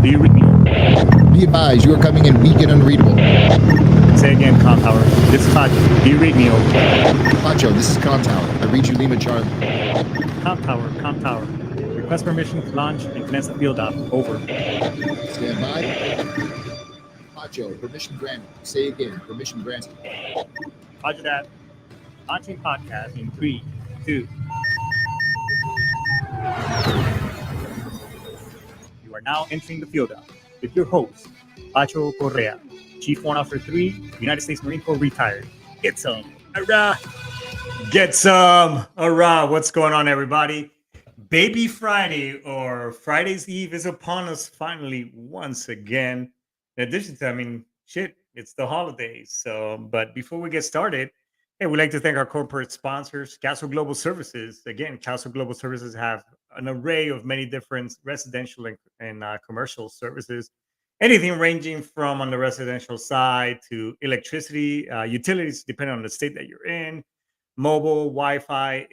Do you read me? Be advised, you are coming in weak and unreadable. Say again, Com Tower. This is Pacho. Do you read me? Over. Pacho, this is Com Tower. I read you Lima Charlie. Com Tower, Com Tower. Request permission to launch and commence the field op. Over. Stand by. Pacho, permission granted. Say again, permission granted. Roger that. Launching podcast in 3, 2. You are now entering the field op with your host, Pacho Correa, Chief Warrant Officer 3, United States Marine Corps retired. Get some. Hurrah! Get some. Hurrah! What's going on, everybody? Baby Friday or Friday's Eve is upon us finally once again. In addition to, shit, it's the holidays. So, but before we get started, hey, we'd like to thank our corporate sponsors, Castle Global Services. Again, Castle Global Services have an array of many different residential and commercial services. Anything ranging from on the residential side to electricity, utilities, depending on the state that you're in, mobile, Wi-Fi,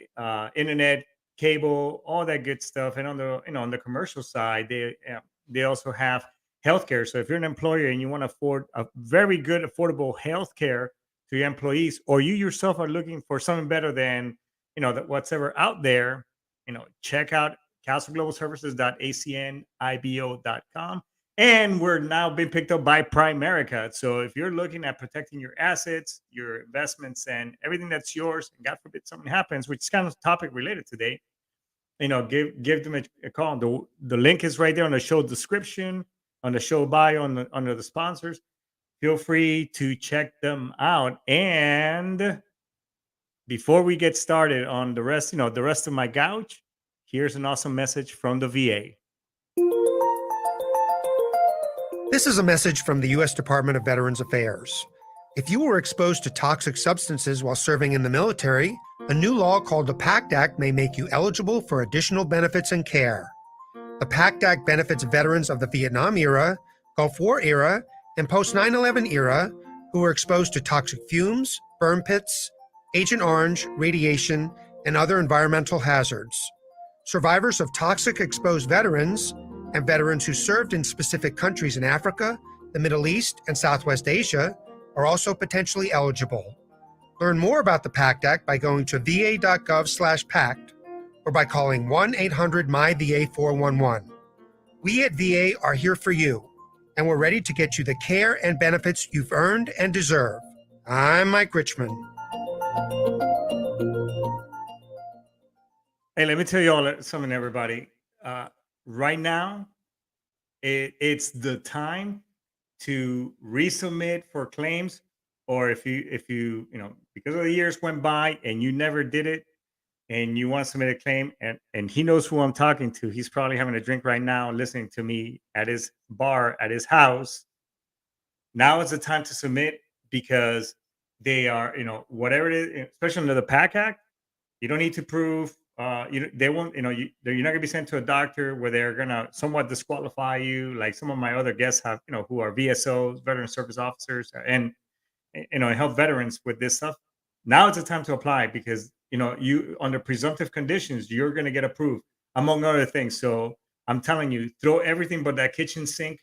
internet, cable, all that good stuff. And on the commercial side, they also have healthcare. So if you're an employer and you want to afford a very good, affordable healthcare to your employees, or you yourself are looking for something better than whatever out there, check out castleglobalservices.acnibo.com. And we're now being picked up by Primerica. So if you're looking at protecting your assets, your investments, and everything that's yours, and God forbid something happens, which is kind of a topic related today, give them a call. The link is right there on the show description, on the show bio, under the sponsors. Feel free to check them out. And before we get started on the rest of my gouge, here's an awesome message from the VA. This is a message from the U.S. Department of Veterans Affairs. If you were exposed to toxic substances while serving in the military, a new law called the PACT Act may make you eligible for additional benefits and care. The PACT Act benefits veterans of the Vietnam era, Gulf War era, and post 9/11 era who were exposed to toxic fumes, burn pits, Agent Orange, radiation, and other environmental hazards. Survivors of toxic exposed veterans and veterans who served in specific countries in Africa, the Middle East, and Southwest Asia are also potentially eligible. Learn more about the PACT Act by going to va.gov/PACT or by calling 1-800-MY-VA-411. We at VA are here for you, and we're ready to get you the care and benefits you've earned and deserve. I'm Mike Richmond. Hey, let me tell you all something, everybody. Right now, it's the time to resubmit for claims, or if you because of the years went by and you never did it, and you want to submit a claim, and he knows who I'm talking to. He's probably having a drink right now, listening to me at his bar at his house. Now is the time to submit, because they are, whatever it is, especially under the PAC Act, you don't need to prove. They won't. You're not gonna be sent to a doctor where they're gonna somewhat disqualify you, like some of my other guests have, who are VSOs, veteran service officers, and help veterans with this stuff. Now it's the time to apply, because you, under presumptive conditions, you're gonna get approved, among other things. So I'm telling you, throw everything but that kitchen sink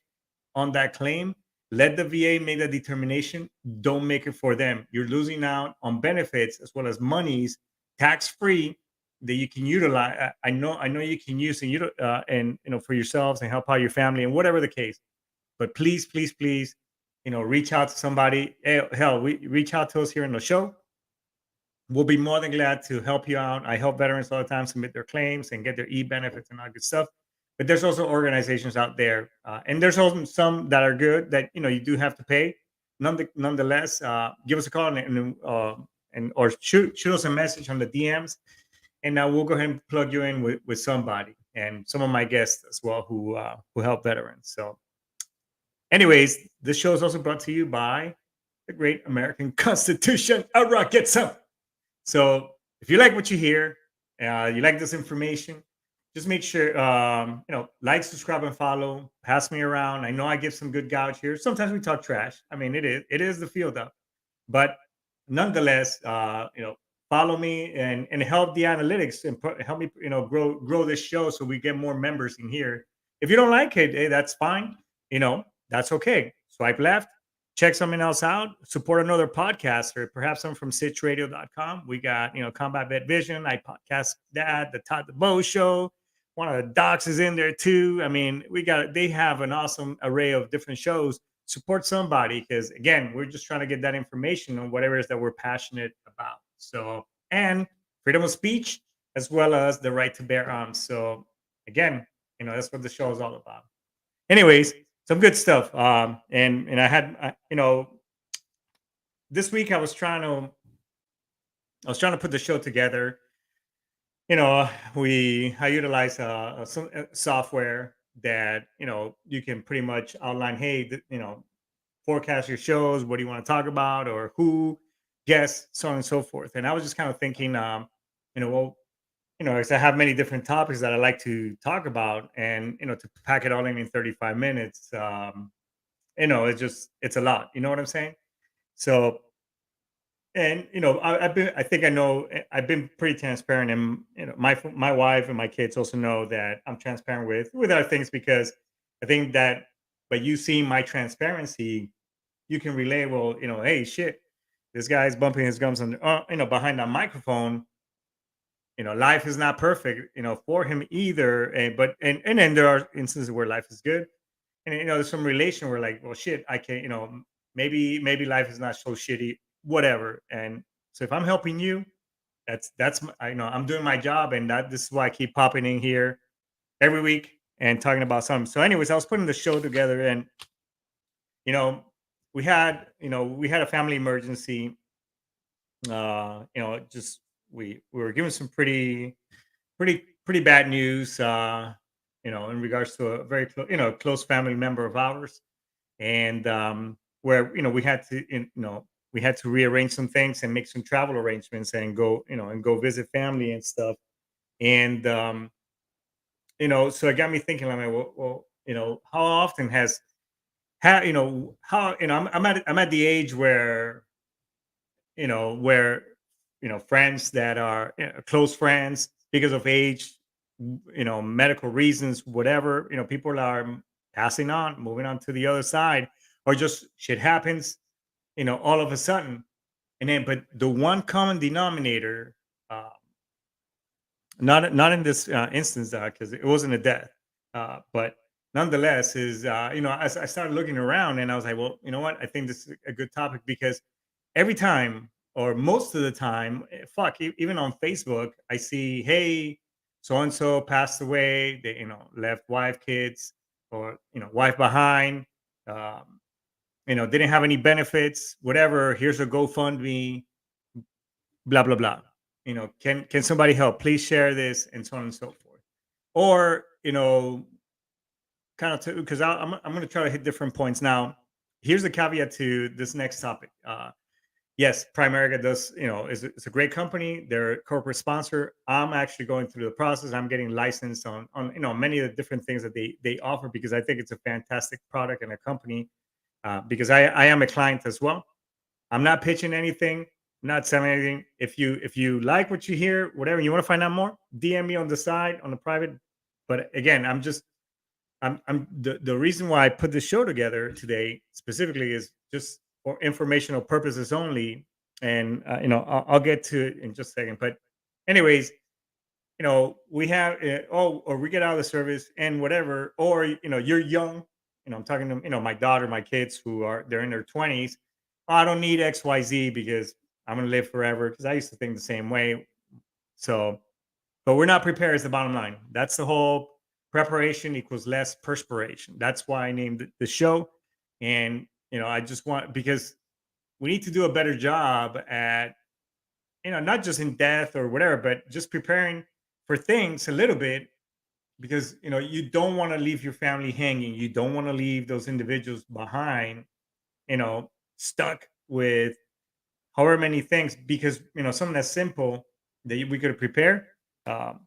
on that claim. Let the VA make the determination. Don't make it for them. You're losing out on benefits as well as monies, tax free, that you can utilize. I know you can use and for yourselves and help out your family and whatever the case. But please, please, please, reach out to somebody. Hell, we reach out to us here in the show. We'll be more than glad to help you out. I help veterans all the time submit their claims and get their e-benefits and all good stuff. But there's also organizations out there, and there's also some that are good that you do have to pay. Nonetheless, give us a call and or shoot us a message on the DMs, and now we'll go ahead and plug you in with somebody, and some of my guests as well who help veterans. So, anyways, this show is also brought to you by the Great American Constitution. All right, get some. So if you like what you hear, you like this information, just make sure, like, subscribe, and follow. Pass me around. I know I give some good gouge here. Sometimes we talk trash. I mean, it is the field up, but nonetheless, follow me and help the analytics and help me, grow this show so we get more members in here. If you don't like it, hey, that's fine. That's okay. Swipe left, check something else out, support another podcaster, perhaps I'm from sitchradio.com. We got, Combat Vet Vision. I podcast that, the Todd the Bow Show. One of the docs is in there too. I mean, they have an awesome array of different shows. Support somebody because, again, we're just trying to get that information on whatever it is that we're passionate about. So, and freedom of speech, as well as the right to bear arms. So, again, that's what the show is all about. Anyways, some good stuff. And I had, this week I was trying to put the show together. I utilize some software that you can pretty much outline. Hey, forecast your shows. What do you want to talk about, or who, guests, so on and so forth. And I was just kind of thinking, well, because I have many different topics that I like to talk about, and to pack it all in 35 minutes, it's a lot. You know what I'm saying? So, and I think I know I've been pretty transparent, and my wife and my kids also know that I'm transparent with other things, because I think that by you seeing my transparency, you can relay, well, hey, shit, this guy's bumping his gums on, behind that microphone. Life is not perfect, for him either. And then there are instances where life is good, and there's some relation where, like, well, shit, I can't, maybe life is not so shitty, whatever. And so if I'm helping you, I'm doing my job, and this is why I keep popping in here every week and talking about something. So, anyways, I was putting the show together, and you know, we had a family emergency. Just we were given some pretty bad news. In regards to a very close family member of ours, and where we had to rearrange some things and make some travel arrangements and go visit family and stuff. And so it got me thinking. I mean, well, how often I'm at the age where where friends that are close friends, because of age, medical reasons, whatever, people are passing on, moving on to the other side, or just shit happens, all of a sudden. And then, but the one common denominator, uh, not in this instance, because it wasn't a death, but nonetheless, is as I started looking around, and I was like, well, you know what? I think this is a good topic, because every time, or most of the time, even on Facebook, I see, hey, so and so passed away. They left wife, kids, or wife behind. Um, didn't have any benefits, whatever. Here's a GoFundMe, blah blah blah. Can somebody help? Please share this, and so on and so forth. Or kind of, because I'm going to try to hit different points now. Here's the caveat to this next topic. Yes, Primerica does, it's a great company. They're a corporate sponsor. I'm actually going through the process. I'm getting licensed on many of the different things that they offer, because I think it's a fantastic product and a company. Because I am a client as well. I'm not pitching anything, not selling anything. If you like what you hear, whatever, you want to find out more, DM me on the side, on the private. But again, I'm the reason why I put this show together today specifically is just for informational purposes only. And I'll get to it in just a second. But anyways, we have or we get out of the service and whatever, or you're young. I'm talking to my daughter, my kids who they're in their 20s. I don't need XYZ because I'm gonna live forever, because I used to think the same way. So, but we're not prepared is the bottom line. That's the whole preparation equals less perspiration. That's why I named the show. And I just want, because we need to do a better job at not just in death or whatever, but just preparing for things a little bit, because you don't want to leave your family hanging. You don't want to leave those individuals behind, stuck with however many things, because something that's simple that we could prepare, um,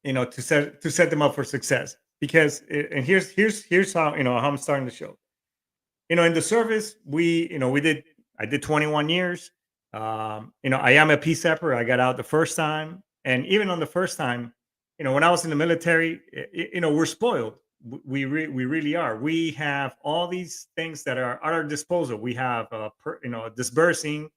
to set them up for success. Because and here's how how I'm starting the show. In the service, I did 21 years. I am a PSEPper. I got out the first time, and even on the first time, when I was in the military, we're spoiled. We really are. We have all these things that are at our disposal. We have, disbursing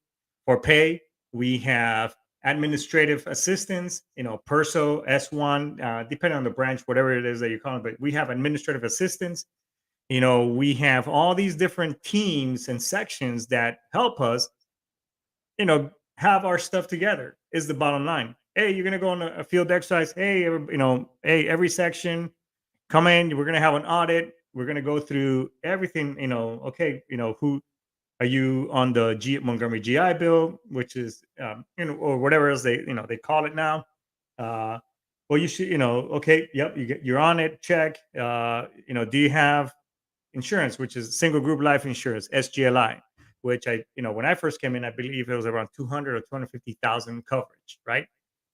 for pay. We have administrative assistance, perso, S1, depending on the branch, whatever it is that you call it. But we have administrative assistance. We have all these different teams and sections that help us, have our stuff together is the bottom line. Hey, you're gonna go on a field exercise. Hey, hey, every section, come in. We're gonna have an audit. We're gonna go through everything. Okay, who are you on the Montgomery GI Bill, which is, or whatever else they call it now. Well, you should, okay, yep, you're on it. Check. Do you have insurance, which is single group life insurance, SGLI, which when I first came in, I believe it was around 200 or 250,000 coverage, right?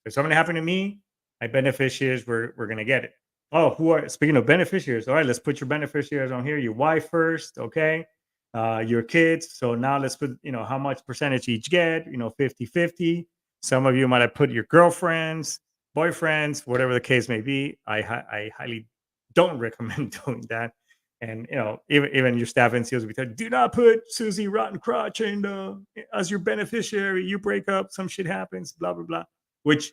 If something happened to me, my beneficiaries we're going to get it. Oh, speaking of beneficiaries, all right, let's put your beneficiaries on here. Your wife first, okay? Your kids. So now let's put, how much percentage each get, 50-50. Some of you might have put your girlfriends, boyfriends, whatever the case may be. I highly don't recommend doing that. And even your staff NCOs will be telling, do not put Susie Rotten Crotch as your beneficiary. You break up, some shit happens, blah blah blah. Which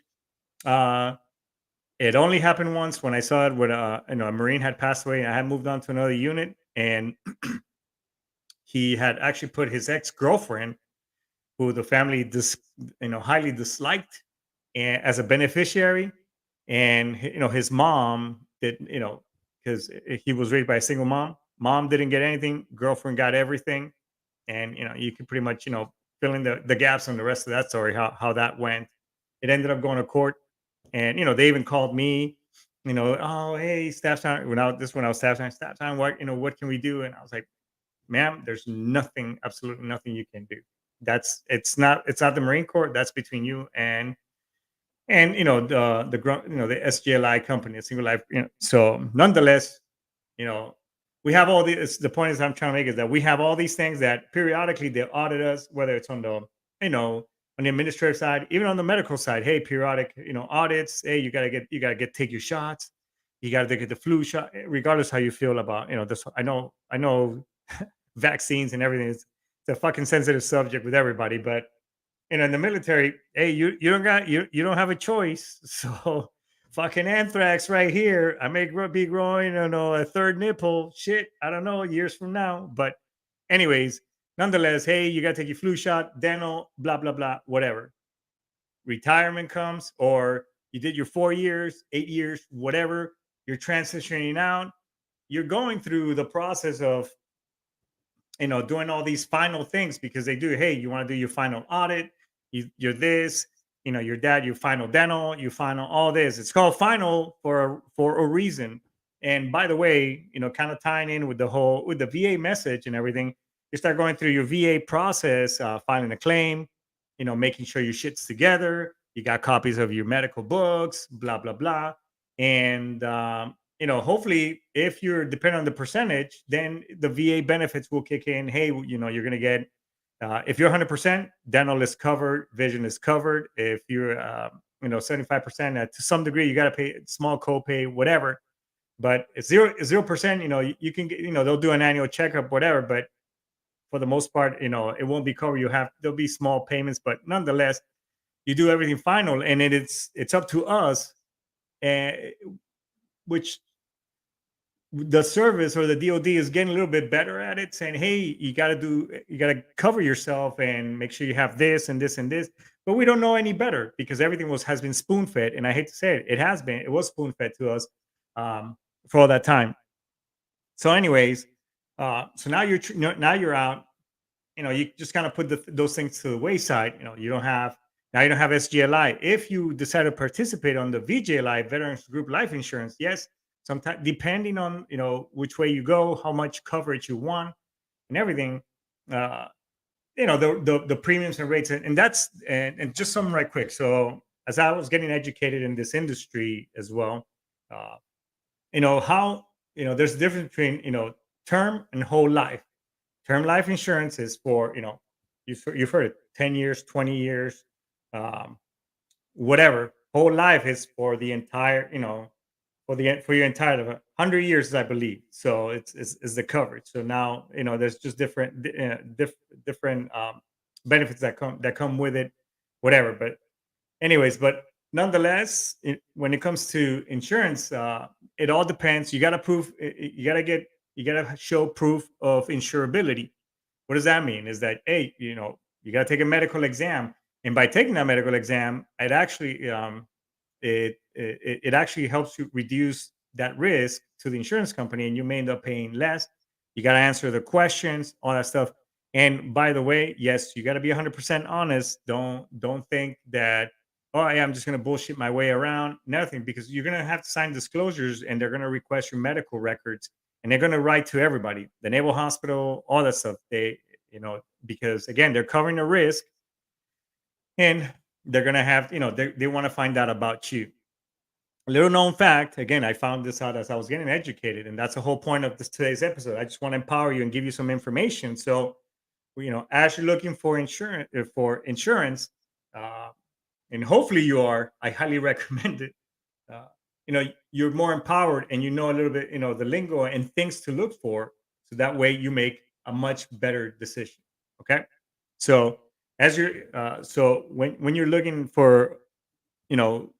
it only happened once when I saw it when a Marine had passed away and I had moved on to another unit, and he had actually put his ex-girlfriend, who the family highly disliked, as a beneficiary, and his mom did, because he was raised by a single mom. Mom didn't get anything. Girlfriend got everything. And, you can pretty much, fill in the gaps on the rest of that story, how that went. It ended up going to court. And, they even called me, oh, hey, staff time. When I was staff time, what can we do? And I was like, ma'am, there's nothing, absolutely nothing you can do. It's not the Marine Corps. That's between you and the SGLI company, a single life. So nonetheless, we have all these. The point is I'm trying to make is that we have all these things that periodically they audit us, whether it's on the on the administrative side, even on the medical side. Hey, periodic audits. Hey, you gotta take your shots. You gotta get the flu shot, regardless how you feel about this. I know vaccines and everything. It's a fucking sensitive subject with everybody, but in the military, hey, you don't have a choice. So fucking anthrax right here. I may be growing, a third nipple. Shit, I don't know, years from now. But anyways, nonetheless, hey, you got to take your flu shot, dental, blah, blah, blah, whatever. Retirement comes, or you did your 4 years, 8 years, whatever. You're transitioning out. You're going through the process of doing all these final things, because they do, hey, you want to do your final audit, you're this, your dad, you final dental, you final all this. It's called final for a reason. And by the way, kind of tying in with the VA message and everything, you start going through your VA process, filing a claim, making sure your shit's together. You got copies of your medical books, blah, blah, blah. And hopefully, if you're dependent on the percentage, then the VA benefits will kick in. Hey, you're going to get, if you're 100%, dental is covered, vision is covered. If you're, 75%, to some degree, you got to pay a small copay, whatever. But it's 0%, you can get, they'll do an annual checkup, whatever. But for the most part, it won't be covered. There'll be small payments, but nonetheless, you do everything final, and it's up to us, which the service or the DOD is getting a little bit better at it, saying, hey, you got to cover yourself and make sure you have this and this and this. But we don't know any better, because everything has been spoon fed. And I hate to say it was spoon fed to us for all that time. So anyways, so now you're out, you just kind of put those things to the wayside. You don't have SGLI. If you decide to participate on the VJLI, Veterans Group Life Insurance, yes, sometimes depending on which way you go, how much coverage you want, and everything, the premiums and rates, and that's and just something right quick. So as I was getting educated in this industry as well, how there's a difference between term and whole life. Term life insurance is for you've heard it, 10 years, 20 years, whatever. whole life is for the entire, for your entire 100 years, I believe. So it's the coverage. So now, there's just different benefits that come with it, whatever. But anyways, but nonetheless, when it comes to insurance, it all depends. You got to prove, you got to show proof of insurability. What does that mean? Is that, hey, you got to take a medical exam, and by taking that medical exam, it actually helps you reduce that risk to the insurance company, and you may end up paying less. You got to answer the questions, all that stuff. And by the way, yes, you got to be 100% honest. Don't think that, oh yeah, I'm just going to bullshit my way around. Nothing, because you're going to have to sign disclosures, and they're going to request your medical records, and they're going to write to everybody, the Naval Hospital, all that stuff. Because again, they're covering the risk, and they're going to have, they want to find out about you. A little known fact, again, I found this out as I was getting educated, and that's the whole point of today's episode. I just want to empower you and give you some information. So, as you're looking for insurance, uh, and hopefully you are, I highly recommend it. Uh, you're more empowered, and you know a little bit, the lingo and things to look for, so that way you make a much better decision. Okay, so when you're looking for, you know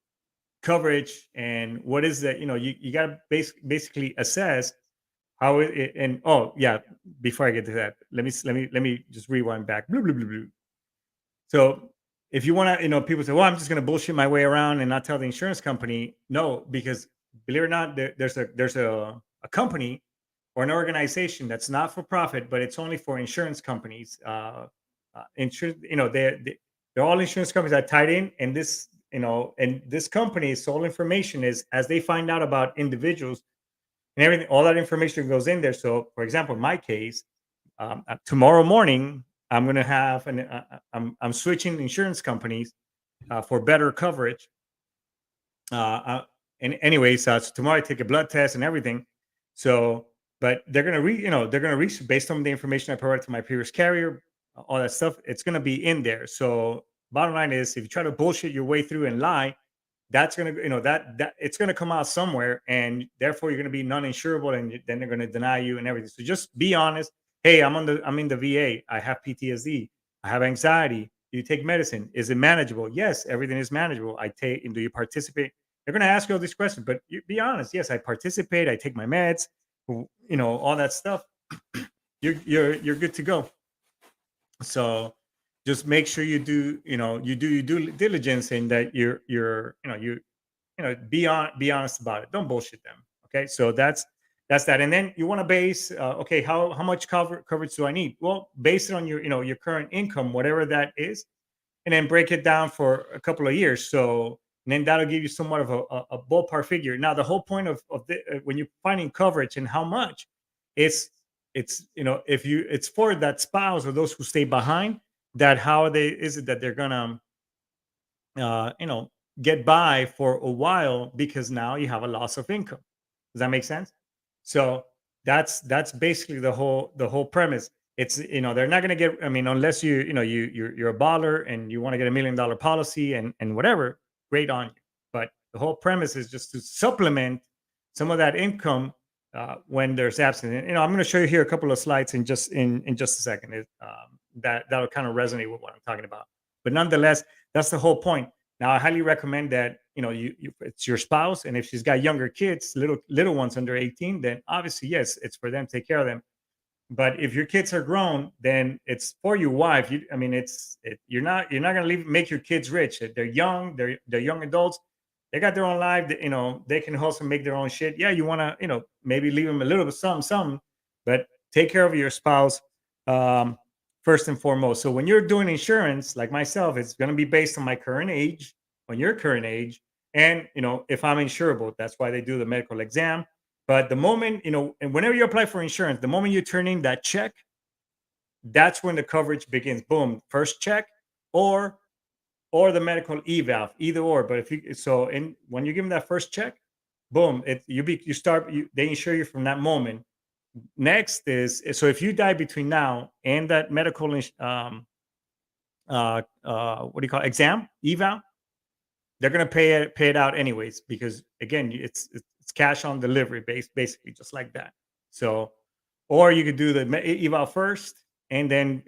coverage, and what is that, you got to basically assess how and oh yeah, before I get to that, let me just rewind back. Blah, blah, blah, blah. So if you want to, people say, well, I'm just going to bullshit my way around and not tell the insurance company. No, because believe it or not, there's a company or an organization that's not for profit, but it's only for insurance companies. Insurance, they're all insurance companies that tied in, and this company's sole information is as they find out about individuals and everything. All that information goes in there. So, for example, in my case, tomorrow morning, I'm going to have I'm switching insurance companies for better coverage. And anyways, so tomorrow I take a blood test and everything. So, but they're gonna reach based on the information I provided to my previous carrier, all that stuff. It's gonna be in there. So, bottom line is, if you try to bullshit your way through and lie, that's gonna, that it's gonna come out somewhere, and therefore you're gonna be non-insurable, and then they're gonna deny you and everything. So just be honest. Hey, I'm in the VA. I have PTSD. I have anxiety. Do you take medicine? Is it manageable? Yes, everything is manageable. I take. And do you participate? They're going to ask you all these questions, but you be honest. Yes, I participate. I take my meds. All that stuff. You're good to go. So just make sure you do your due diligence, and that be honest about it. Don't bullshit them. Okay, so that's that. And then you want to base, okay, how much coverage do I need? Well, based on your current income, whatever that is, and then break it down for a couple of years. So, and then that'll give you somewhat of a ballpark figure. Now, the whole point of when you're finding coverage and how much, if it's for that spouse or those who stay behind, that how they is it that they're gonna uh, you know get by for a while, because now you have a loss of income. Does that make sense? So that's basically the whole premise. It's, they're not going to get, I mean, unless you're a baller and you want to get $1 million policy and whatever, great on you. But the whole premise is just to supplement some of that income when there's absence. And, I'm going to show you here a couple of slides in just a second. That'll kind of resonate with what I'm talking about. But nonetheless, that's the whole point. Now, I highly recommend that, it's your spouse, and if she's got younger kids, little ones under 18, then obviously, yes, it's for them to take care of them. But if your kids are grown, then it's for your wife. You're not going to make your kids rich. They're young. They're young adults. They got their own life. They can also make their own shit. Yeah, you want to, maybe leave them a little bit something, but take care of your spouse first and foremost. So when you're doing insurance, like myself, it's going to be based on my current age, on your current age, and if I'm insurable. That's why they do the medical exam. But the moment, and whenever you apply for insurance, the moment you turn in that check, that's when the coverage begins. Boom, first check, or the medical eval, either or. But when you give them that first check, boom, they insure you from that moment. Next is, so if you die between now and that medical what do you call it, exam, eval, they're going to pay it out anyways, because again, it's cash on delivery, basically just like that. So, or you could do the eval first, and then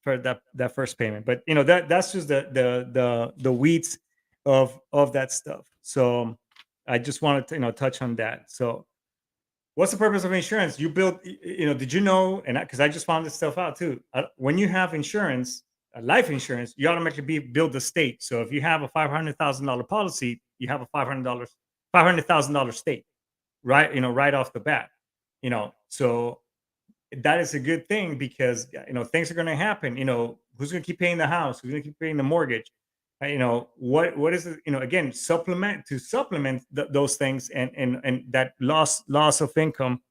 for that first payment. But that's just the weeds of that stuff. So I just wanted to touch on that. So what's the purpose of insurance? You build, did you know? And because I just found this stuff out too. When you have insurance, life insurance, you automatically build a state. So if you have a $500,000 policy, you have a $500,000 state, right? Right off the bat. So that is a good thing, because things are going to happen. Who's going to keep paying the house? Who's going to keep paying the mortgage? What is it? Again, supplement those things, and that loss of income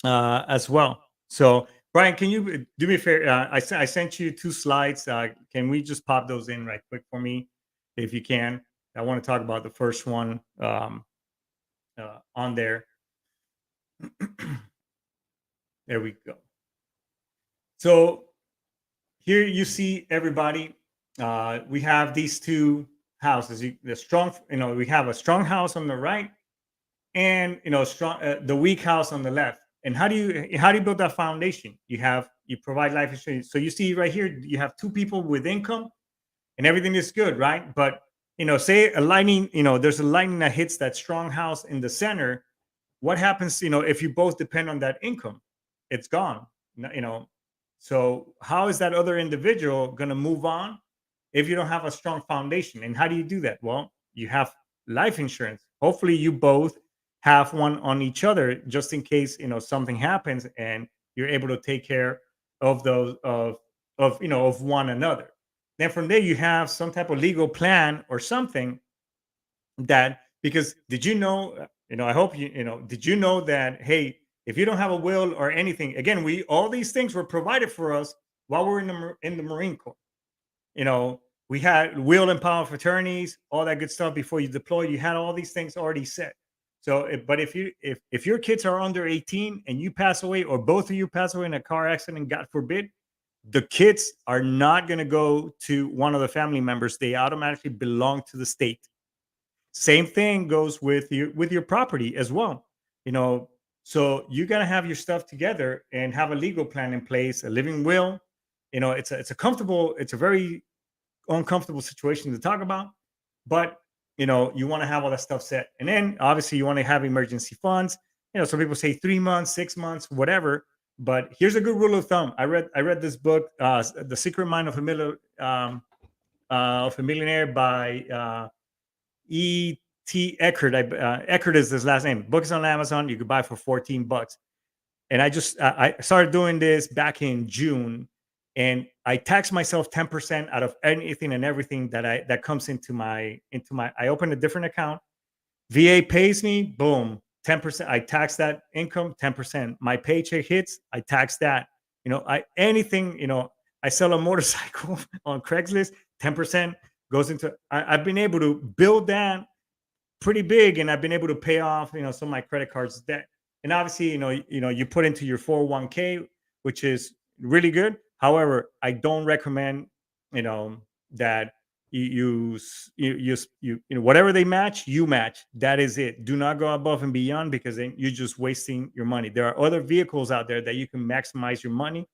as well. So Brian, can you do me a favor? I sent you 2 slides. Can we just pop those in right quick for me, if you can? I want to talk about the first one on there. There we go. So here you see everybody. We have these 2 houses. We have a strong house on the right, and the weak house on the left. And how do you build that foundation? You provide life insurance. So you see right here, you have 2 people with income, and everything is good, right? But say a lightning, there's a lightning that hits that strong house in the center. What happens, if you both depend on that income? It's gone. So how is that other individual going to move on if you don't have a strong foundation? And how do you do that? Well, you have life insurance. Hopefully you both have one on each other, just in case something happens, and you're able to take care of those of one another. Then from there, you have some type of legal plan or something, that, because did you know, I hope did you know that, hey, if you don't have a will or anything, again, all these things were provided for us while we're in the Marine Corps. We had will and power of attorneys, all that good stuff. Before you deploy, you had all these things already set. So, but if your kids are under 18 and you pass away, or both of you pass away in a car accident, God forbid, the kids are not going to go to one of the family members. They automatically belong to the state. Same thing goes with your property as well. So you got to have your stuff together and have a legal plan in place, a living will. It's a very uncomfortable situation to talk about, but you want to have all that stuff set. And then obviously you want to have emergency funds. Some people say 3 months, 6 months, whatever. But here's a good rule of thumb. I read this book, The Secret Mind of a Millionaire by E.T. Eckert. Eckert is his last name. Book is on Amazon. You could buy it for $14. And I started doing this back in June, and I tax myself 10% out of anything and everything that comes into my. I open a different account. VA pays me, boom, 10%. I tax that income, 10%. My paycheck hits, I tax that. I sell a motorcycle on Craigslist, 10% goes into. I've been able to build that pretty big, and I've been able to pay off some of my credit cards debt. And obviously, you put into your 401k, which is really good. However, I don't recommend that you whatever they match, you match. That is it. Do not go above and beyond, because then you're just wasting your money. There are other vehicles out there that you can maximize your money.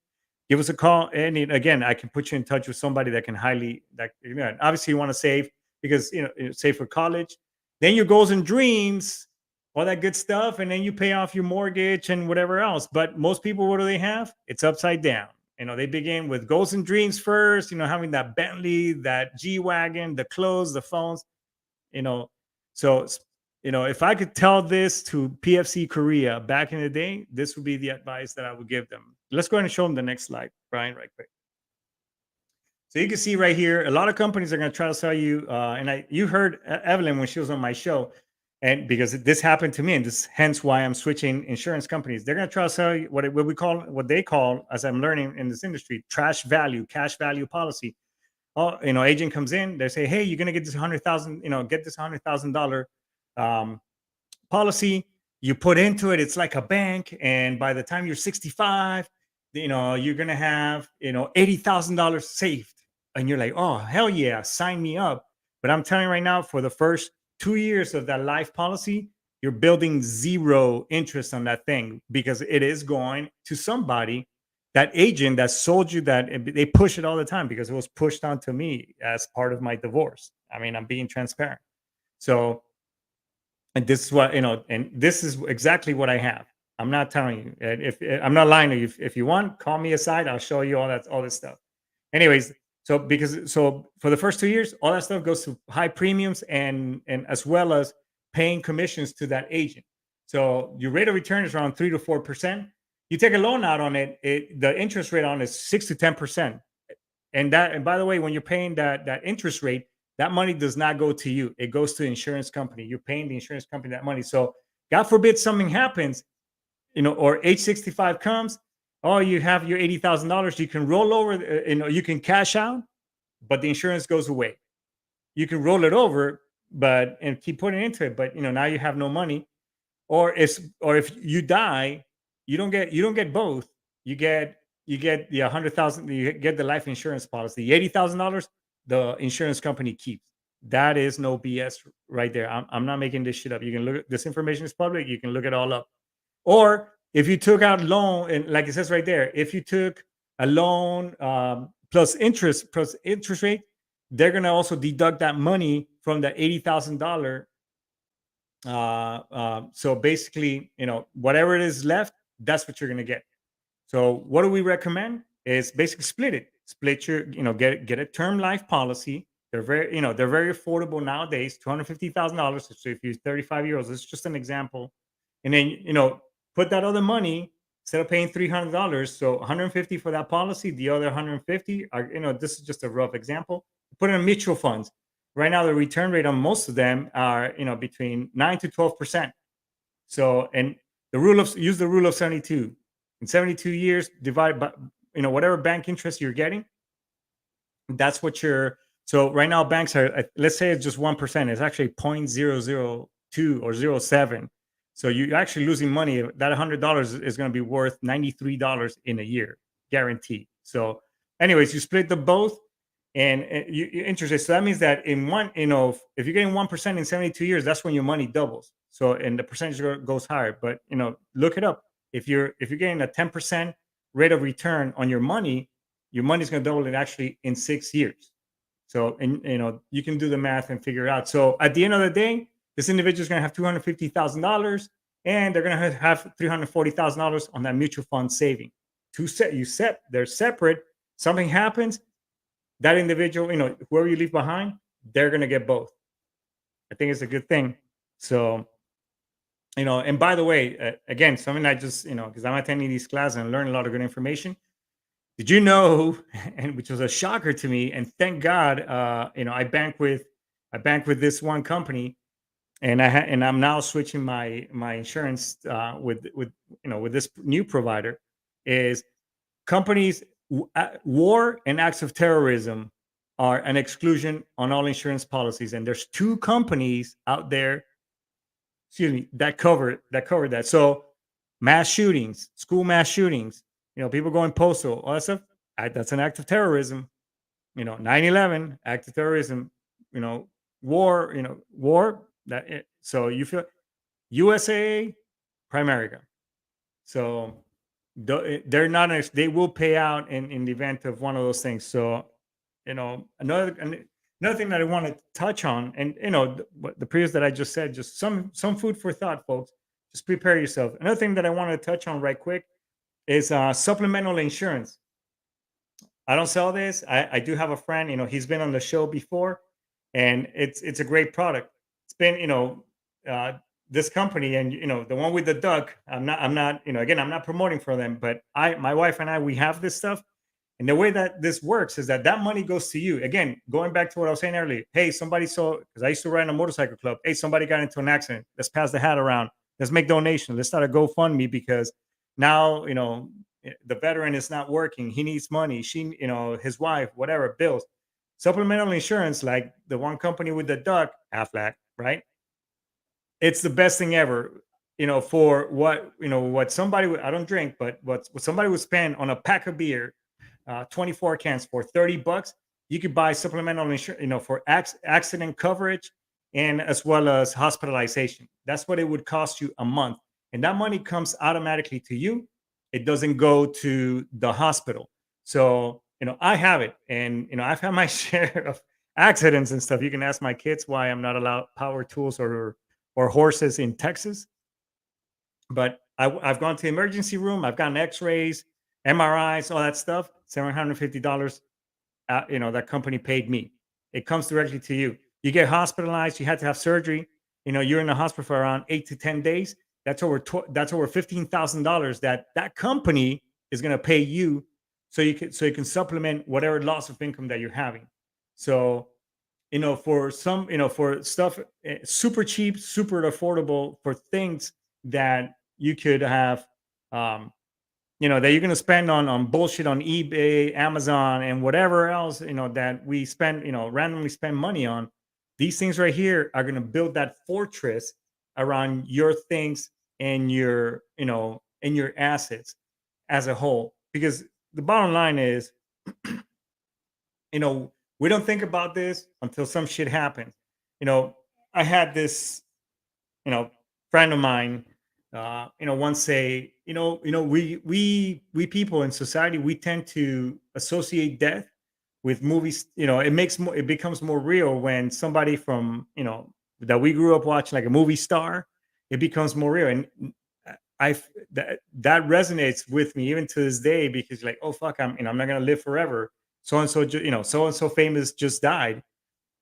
Give us a call, and again, I can put you in touch with somebody that can obviously you want to save, because save for college, then your goals and dreams, all that good stuff, and then you pay off your mortgage and whatever else. But most people, what do they have? It's upside down. They begin with goals and dreams first, having that Bentley, that G-Wagon, the clothes, the phones, So, if I could tell this to PFC Korea back in the day, this would be the advice that I would give them. Let's go ahead and show them the next slide, Brian, right quick. So you can see right here, a lot of companies are going to try to sell you. You heard Evelyn when she was on my show, and because this happened to me, and this hence why I'm switching insurance companies. They're going to try to sell you what they call, as I'm learning in this industry, cash value policy. Oh, agent comes in, they say, hey, you're going to get this $100,000, policy. You put into it, it's like a bank, and by the time you're 65, you're going to have $80,000 saved. And you're like, oh, hell yeah, sign me up. But I'm telling you right now, for the first 2 years of that life policy, you're building zero interest on that thing because it is going to somebody, that agent that sold you that. They push it all the time because it was pushed onto me as part of my divorce. I mean, I'm being transparent. So, and this is what, and this is exactly what I have. I'm not telling you. And if I'm not lying to you, if you want, call me aside. I'll show you all this stuff. Anyways, so for the first 2 years, all that stuff goes to high premiums and as well as paying commissions to that agent. So your rate of return is around 3 to 4%. You take a loan out on it, the interest rate on it is 6 to 10%. And by the way, when you're paying that interest rate, that money does not go to you. It goes to the insurance company. You're paying the insurance company that money. So God forbid something happens, or age 65 comes, oh, you have your $80,000. You can roll over, you can cash out, but the insurance goes away. You can roll it over, and keep putting into it, but now you have no money. Or if you die, you don't get both. You get the 100,000. You get the life insurance policy. The $80,000, the insurance company keeps. That is no BS right there. I'm not making this shit up. You can look at this information is public. You can look it all up. Or if you took out loan, and like it says right there, if you took a loan plus interest rate, they're gonna also deduct that money from the $80,000. So basically, whatever it is left, that's what you're gonna get. So what do we recommend? Is basically split your, get a term life policy. They're very affordable nowadays, $250,000. So if you're 35 years old, it's just an example. And then, put that other money, instead of paying $300, so 150 for that policy, the other 150 are, this is just a rough example. Put it in mutual funds. Right now, the return rate on most of them are, between 9 to 12%. So, and use the rule of 72. In 72 years, divide by, whatever bank interest you're getting, that's what so right now banks are, let's say it's just 1%. It's actually 0.002 or 0.07. So you're actually losing money. That $100 is going to be worth $93 in a year, guaranteed. So anyways, you split the both and you interest. So that means that in one, if you're getting 1% in 72 years, that's when your money doubles. So, and the percentage goes higher, but look it up. If you're getting a 10% rate of return on your money's going to double it actually in 6 years. So, and you can do the math and figure it out. So at the end of the day, this individual is going to have $250,000 and they're going to have $340,000 on that mutual fund saving. They're separate. Something happens, that individual, whoever you leave behind, they're going to get both. I think it's a good thing. So, and by the way, again, something I just, because I'm attending these classes and learning a lot of good information. Did you know, and which was a shocker to me, and thank God, I bank with this one company, and I'm now switching my insurance with this new provider. Is companies, war and acts of terrorism are an exclusion on all insurance policies, and there's 2 companies out there, that cover that. So mass shootings, school mass shootings, people going postal, all that stuff, that's an act of terrorism. 9/11, act of terrorism. War. So you feel USA, Primerica. So they're not. They will pay out in the event of one of those things. So another thing that I want to touch on, and the previous that I just said, just some food for thought, folks. Just prepare yourself. Another thing that I want to touch on right quick is supplemental insurance. I don't sell this. I do have a friend, he's been on the show before, and it's a great product. It's been, this company, and the one with the duck. I'm not, again, I'm not promoting for them, but my wife and I, we have this stuff. And the way that this works is that money goes to you. Again, going back to what I was saying earlier. Hey, somebody saw, because I used to ride in a motorcycle club. Hey, somebody got into an accident. Let's pass the hat around. Let's make donations. Let's start a GoFundMe because now, the veteran is not working. He needs money. His wife, whatever, bills. Supplemental insurance, like the one company with the duck, Aflac, right? It's the best thing ever. For what somebody, I don't drink, but what somebody would spend on a pack of beer, 24 cans for $30, you could buy supplemental insurance, for accident coverage and as well as hospitalization. That's what it would cost you a month. And that money comes automatically to you. It doesn't go to the hospital. So, I have it. And, I've had my share of accidents and stuff. You can ask my kids why I'm not allowed power tools or horses in Texas. But I've gone to the emergency room. I've gotten X-rays, MRIs, all that stuff. $750. That company paid me. It comes directly to you. You get hospitalized. You had to have surgery. You're in the hospital for around 8 to 10 days. That's over $15,000 that company is going to pay you, so you can supplement whatever loss of income that you're having. So for some, for stuff super cheap, super affordable, for things that you could have, um, that you're going to spend on bullshit on eBay, Amazon, and whatever else, that we spend, randomly spend money on. These things right here are going to build that fortress around your things and your assets as a whole. Because the bottom line is, we don't think about this until some shit happens. You know, I had this, friend of mine, once say, we people in society, we tend to associate death with movies. It becomes more real when somebody from, that we grew up watching, like a movie star, it becomes more real. And that resonates with me even to this day, because like, oh fuck, I'm not gonna live forever. So and so, so and so famous just died.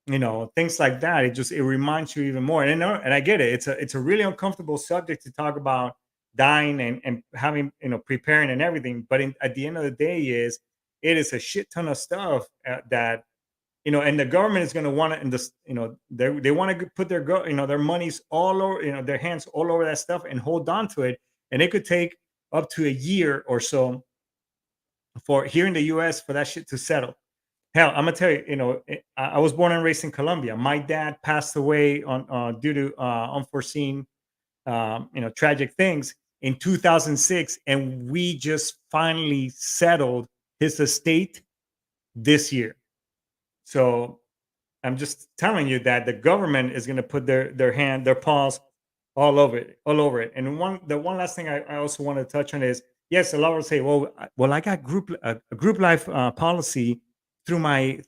Things like that. It reminds you even more. And I get it. It's a really uncomfortable subject to talk about, dying and having, preparing and everything. But at the end of the day, it is a shit ton of stuff that, and the government is going to want to, and this, they want to put their monies all over, their hands all over that stuff and hold on to it. And it could take up to a year or so for here in the US for that shit to settle. Hell, I'm gonna tell you, I was born and raised in Colombia. My dad passed away on due to unforeseen, tragic things in 2006, and we just finally settled his estate this year. So I'm just telling you that the government is going to put their paws all over it. And the one last thing I also want to touch on is, yes, a lot will say, well, I got a group life policy through my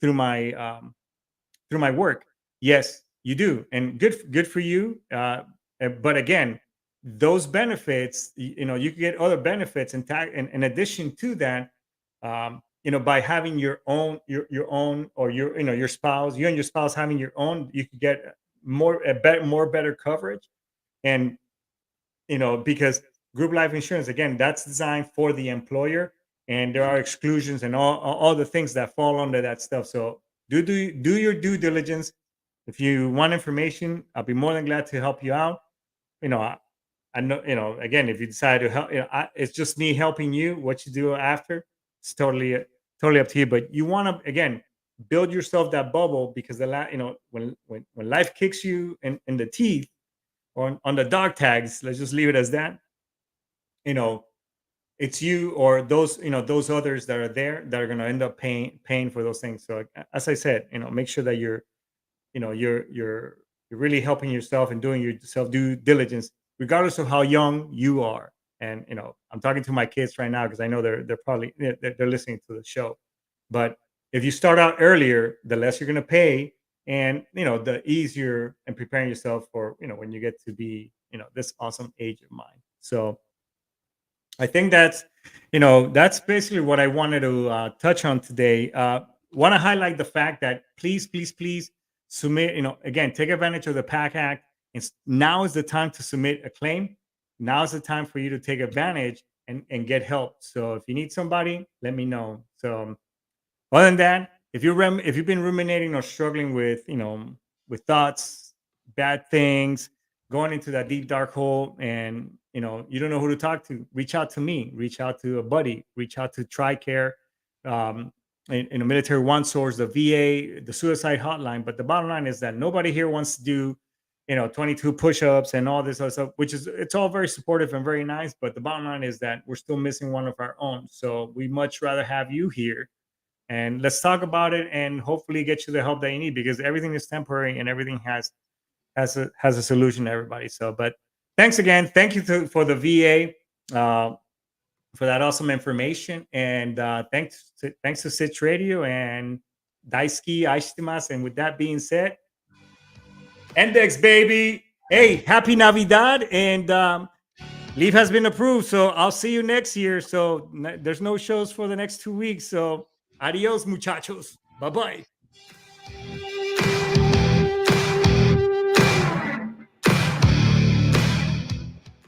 work. Yes, you do, and good for you. But again, those benefits, you can get other benefits and in addition to that, by having your own, or your spouse, you and your spouse having your own, you could get more better coverage. And because group life insurance, again, that's designed for the employer, and there are exclusions and all the things that fall under that stuff. So do your due diligence. If you want information, I'll be more than glad to help you out. I know, again, if you decide to help, it's just me helping you. What you do after, it's totally up to you. But you want to, again, build yourself that bubble, because when life kicks you in the teeth, or on the dog tags, let's just leave it as that. You know, it's you or those others that are there that are going to end up paying for those things. So as I said, make sure that you're really helping yourself and doing yourself due diligence, regardless of how young you are. And I'm talking to my kids right now because I know they're probably they're listening to the show. But if you start out earlier, the less you're going to pay, and the easier and preparing yourself for when you get to be this awesome age of mine. So I think that's basically what I wanted to touch on today. Want to highlight the fact that please submit. Again, take advantage of the PAC Act. Now is the time to submit a claim. Now is the time for you to take advantage and get help. So if you need somebody, let me know. So other than that, if you've been ruminating or struggling with thoughts, bad things, going into that deep dark hole, and you don't know who to talk to, reach out to me, reach out to a buddy, reach out to TRICARE, in a Military One Source, the VA, the suicide hotline. But the bottom line is that nobody here wants to do 22 push-ups and all this other stuff, which is, it's all very supportive and very nice. But the bottom line is that we're still missing one of our own. So we much rather have you here and let's talk about it and hopefully get you the help that you need, because everything is temporary and everything has a solution to everybody. So, but thanks again. Thank you for the VA for that awesome information, and thanks to Sitch Radio and Daisuki Aishitimasu. And with that being said, Index baby, hey, happy Navidad, and leave has been approved. So I'll see you next year. So there's no shows for the next 2 weeks. So adios, muchachos. Bye bye.